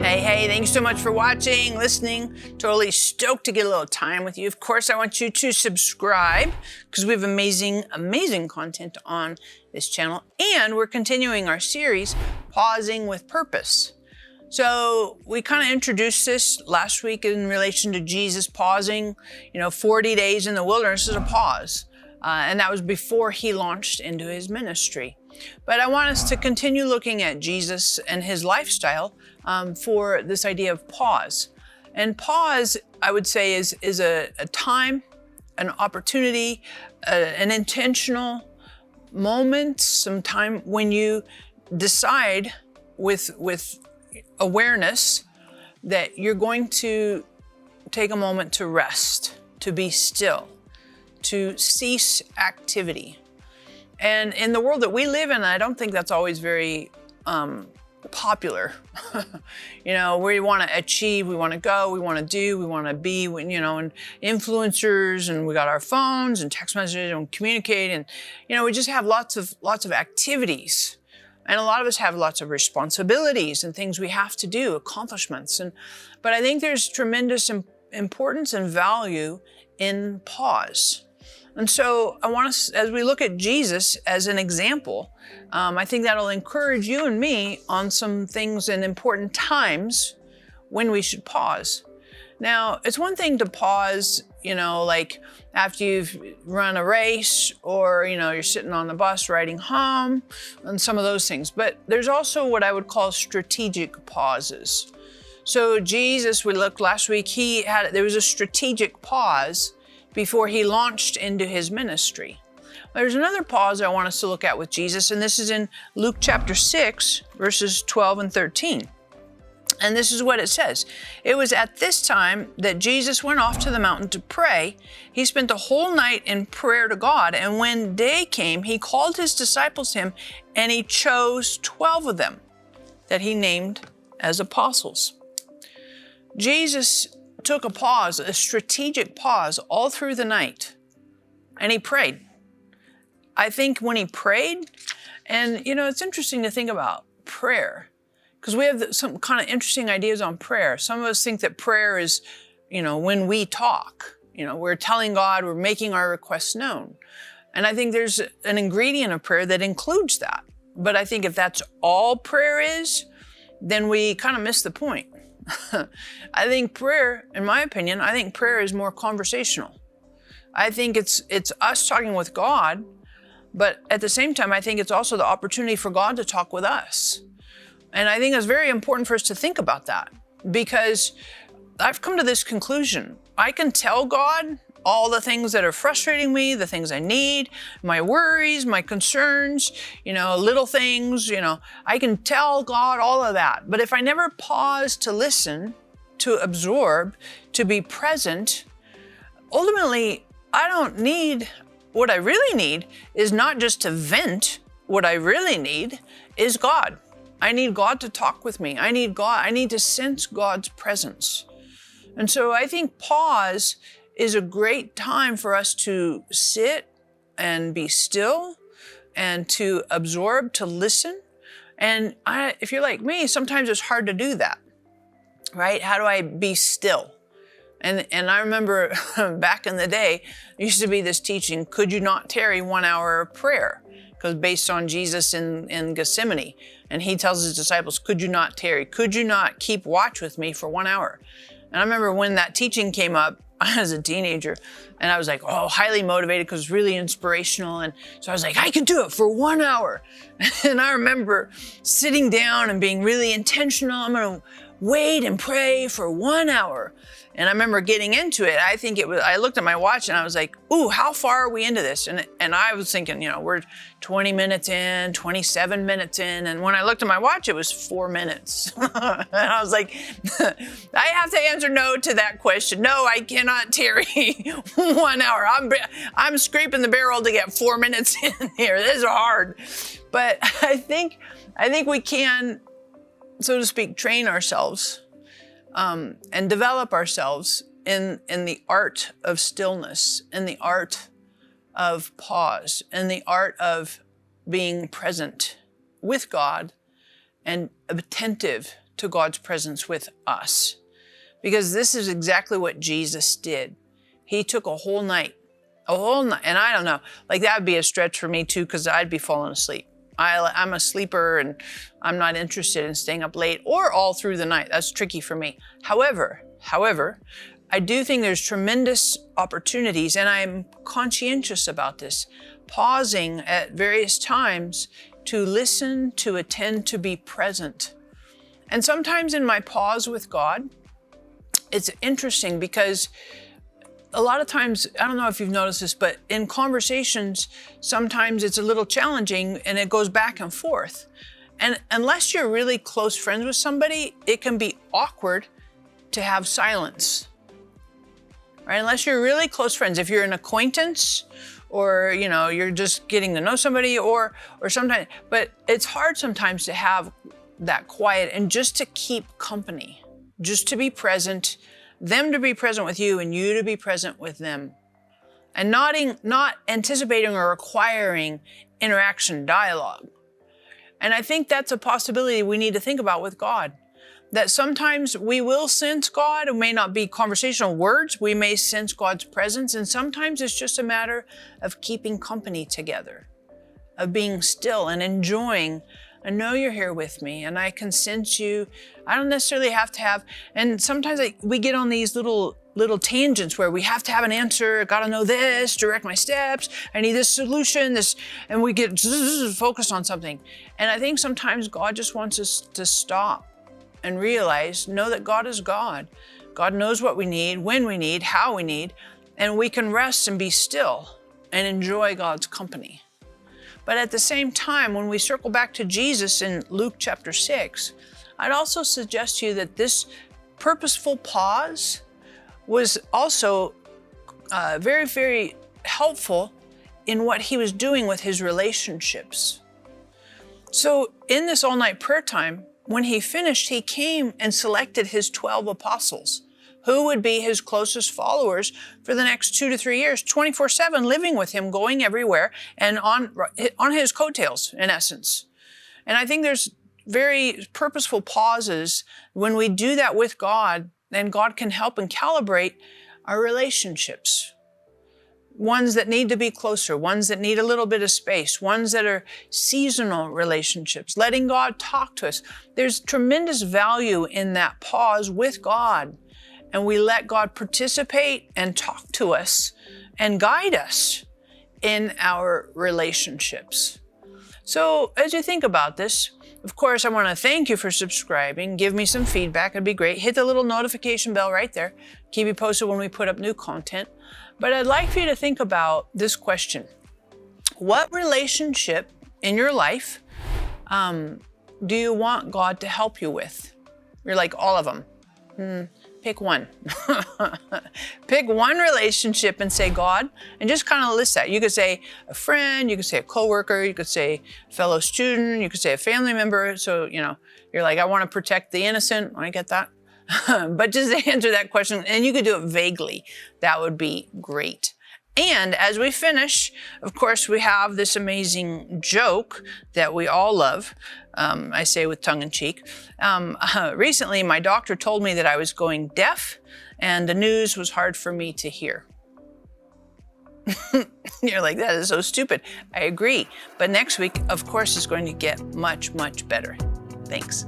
Hey, thanks so much for watching, listening. Totally stoked to get a little time with you. Of course, I want you to subscribe because we have amazing content on this channel. And we're continuing our series, Pausing with Purpose. So we kind of introduced this last week in relation to Jesus pausing. 40 days in the wilderness is a pause. And that was before he launched into his ministry. But I want us to continue looking at Jesus and his lifestyle for this idea of pause. And pause, I would say, is a time, an opportunity, an intentional moment, some time when you decide with awareness that you're going to take a moment to rest, to be still, to cease activity. And in the world that we live in, I don't think that's always very popular. We want to achieve, we want to go, we want to do, we want to be, and influencers, and we got our phones and text messages and communicate, and we just have lots of activities. And a lot of us have lots of responsibilities and things we have to do, accomplishments. But I think there's tremendous importance and value in pause. And so I want us, as we look at Jesus as an example, I think that'll encourage you and me on some things and important times when we should pause. Now, it's one thing to pause, like after you've run a race or, you're sitting on the bus riding home and some of those things. But there's also what I would call strategic pauses. So Jesus, we looked last week, there was a strategic pause before he launched into his ministry. There's another pause I want us to look at with Jesus, and this is in Luke chapter 6, verses 12 and 13. And this is what it says. It was at this time that Jesus went off to the mountain to pray. He spent the whole night in prayer to God, and when day came, he called his disciples to him, and he chose 12 of them that he named as apostles. Jesus took a pause, a strategic pause, all through the night, and he prayed. I think when he prayed, and it's interesting to think about prayer, because we have some kind of interesting ideas on prayer. Some of us think that prayer is, when we talk, we're telling God, we're making our requests known. And I think there's an ingredient of prayer that includes that. But I think if that's all prayer is, then we kind of miss the point. I think prayer, in my opinion, prayer is more conversational. I think it's us talking with God, but at the same time, I think it's also the opportunity for God to talk with us. And I think it's very important for us to think about that, because I've come to this conclusion. I can tell God all the things that are frustrating me, the things I need, my worries, my concerns, little things, I can tell God all of that. But if I never pause to listen, to absorb, to be present, ultimately, what I really need is not just to vent. What I really need is God. I need God to talk with me. I need to sense God's presence. And so I think pause is a great time for us to sit and be still and to absorb, to listen. And if you're like me, sometimes it's hard to do that, right? How do I be still? And I remember back in the day, there used to be this teaching, could you not tarry 1 hour of prayer? Because based on Jesus in Gethsemane, and he tells his disciples, could you not tarry? Could you not keep watch with me for 1 hour? And I remember when that teaching came up, I was a teenager, and I was like, highly motivated because it's really inspirational. And so I was like, I can do it for 1 hour. And I remember sitting down and being really intentional. I'm going to wait and pray for 1 hour. And I remember getting into it. I looked at my watch and I was like, ooh, how far are we into this? And I was thinking, we're 20 minutes in, 27 minutes in. And when I looked at my watch, it was 4 minutes. And I was like, I have to answer no to that question. No, I cannot tarry 1 hour. I'm scraping the barrel to get 4 minutes in here. This is hard. But I think we can, so to speak, train ourselves and develop ourselves in the art of stillness, in the art of pause, in the art of being present with God and attentive to God's presence with us. Because this is exactly what Jesus did. He took a whole night, and I don't know, like that would be a stretch for me too, because I'd be falling asleep. I'm a sleeper and I'm not interested in staying up late or all through the night. That's tricky for me. However, I do think there's tremendous opportunities, and I'm conscientious about this, pausing at various times to listen, to attend, to be present. And sometimes in my pause with God, it's interesting because a lot of times, I don't know if you've noticed this, but in conversations, sometimes it's a little challenging and it goes back and forth. And unless you're really close friends with somebody, it can be awkward to have silence, right? Unless you're really close friends. If you're an acquaintance or, you're just getting to know somebody or sometimes, but it's hard sometimes to have that quiet and just to keep company, just to be present, them to be present with you and you to be present with them. And not anticipating or requiring interaction, dialogue. And I think that's a possibility we need to think about with God. That sometimes we will sense God. It may not be conversational words. We may sense God's presence. And sometimes it's just a matter of keeping company together, of being still and enjoying. I know you're here with me and I can sense you. I don't necessarily have to have, and sometimes we get on these little tangents where we have to have an answer, got to know this, direct my steps, I need this solution, and we get focused on something. And I think sometimes God just wants us to stop and know that God is God. God knows what we need, when we need, how we need, and we can rest and be still and enjoy God's company. But at the same time, when we circle back to Jesus in Luke chapter 6, I'd also suggest to you that this purposeful pause was also very, very helpful in what he was doing with his relationships. So in this all-night prayer time, when he finished, he came and selected his 12 apostles, who would be his closest followers for the next 2 to 3 years, 24/7, living with him, going everywhere, and on his coattails, in essence. And I think there's very purposeful pauses when we do that with God, then God can help and calibrate our relationships. Ones that need to be closer, ones that need a little bit of space, ones that are seasonal relationships, letting God talk to us. There's tremendous value in that pause with God. And we let God participate and talk to us and guide us in our relationships. So as you think about this, of course, I want to thank you for subscribing. Give me some feedback. It'd be great. Hit the little notification bell right there. Keep you posted when we put up new content. But I'd like for you to think about this question. What relationship in your life do you want God to help you with? You're like, all of them. Pick one. Pick one relationship and say, God, and just kind of list that. You could say a friend, you could say a coworker, you could say a fellow student, you could say a family member. So, you're like, I want to protect the innocent. I get that. But just answer that question, and you could do it vaguely. That would be great. And as we finish, of course, we have this amazing joke that we all love. I say with tongue in cheek. Recently, my doctor told me that I was going deaf and the news was hard for me to hear. You're like, that is so stupid. I agree. But next week, of course, is going to get much, much better. Thanks.